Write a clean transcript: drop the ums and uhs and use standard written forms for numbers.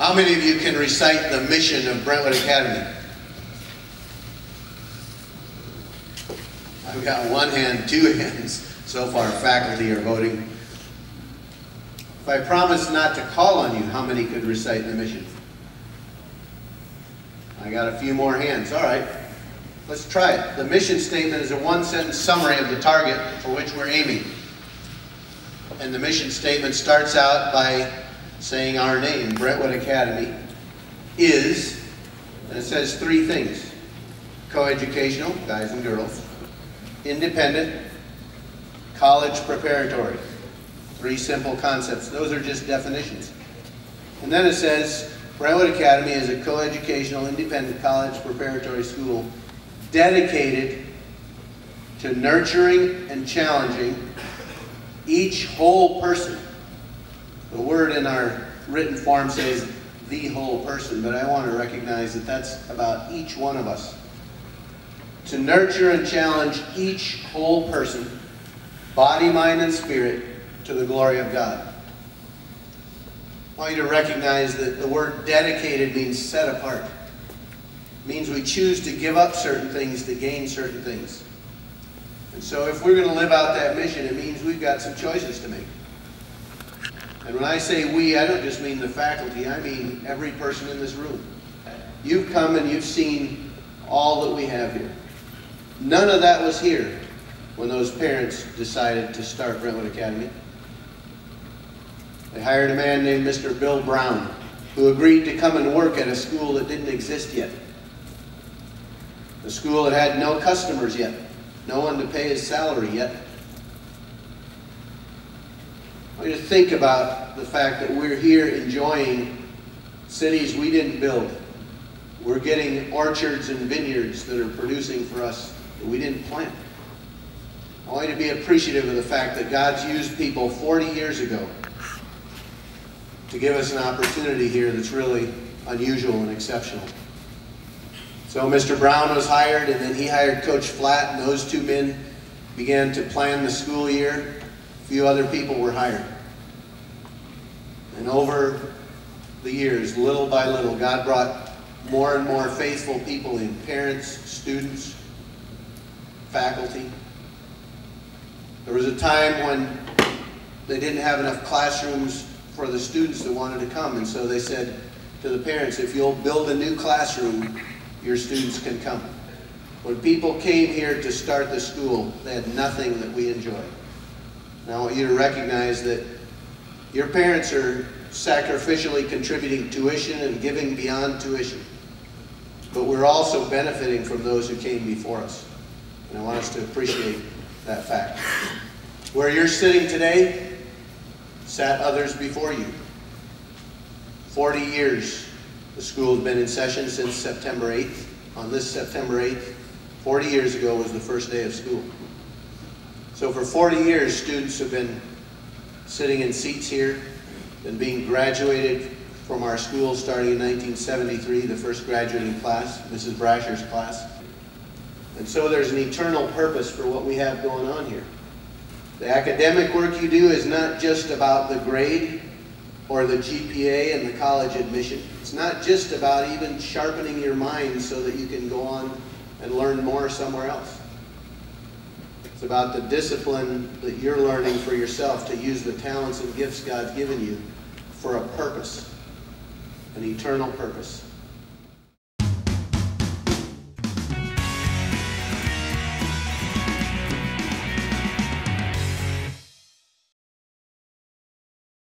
How many of you can recite the mission of Brentwood Academy? I've got one hand, two hands. So far, faculty are voting. If I promise not to call on you, how many could recite the mission? I got a few more hands. All right, let's try it. The mission statement is a one-sentence summary of the target for which we're aiming. And the mission statement starts out by saying our name, Brentwood Academy, is, and it says three things: coeducational, guys and girls; independent; college preparatory. Three simple concepts. Those are just definitions. And then it says, Brentwood Academy is a coeducational, independent college preparatory school dedicated to nurturing and challenging each whole person. The word in our written form says the whole person, but I want to recognize that that's about each one of us. To nurture and challenge each whole person, body, mind, and spirit, to the glory of God. I want you to recognize that the word dedicated means set apart. It means we choose to give up certain things to gain certain things. And so if we're going to live out that mission, it means we've got some choices to make. And when I say we, I don't just mean the faculty, I mean every person in this room. You've come and you've seen all that we have here. None of that was here when those parents decided to start Brentwood Academy. They hired a man named Mr. Bill Brown, who agreed to come and work at a school that didn't exist yet. A school that had no customers yet, no one to pay his salary yet. I want you to think about the fact that we're here enjoying cities we didn't build. We're getting orchards and vineyards that are producing for us that we didn't plant. I want you to be appreciative of the fact that God's used people 40 years ago to give us an opportunity here that's really unusual and exceptional. So Mr. Brown was hired, and then he hired Coach Flatt, and those two men began to plan the school year. A few other people were hired. And over the years, little by little, God brought more and more faithful people in: parents, students, faculty. There was a time when they didn't have enough classrooms for the students that wanted to come, and so they said to the parents, if you'll build a new classroom, your students can come. When people came here to start the school, they had nothing that we enjoy. And I want you to recognize that your parents are sacrificially contributing tuition and giving beyond tuition. But we're also benefiting from those who came before us. And I want us to appreciate that fact. Where you're sitting today, sat others before you. 40 years the school has been in session, since September 8th. On this September 8th, 40 years ago was the first day of school. So for 40 years, students have been sitting in seats here and being graduated from our school starting in 1973, the first graduating class, Mrs. Brasher's class. And so there's an eternal purpose for what we have going on here. The academic work you do is not just about the grade or the GPA and the college admission. It's not just about even sharpening your mind so that you can go on and learn more somewhere else. It's about the discipline that you're learning for yourself to use the talents and gifts God's given you for a purpose, an eternal purpose.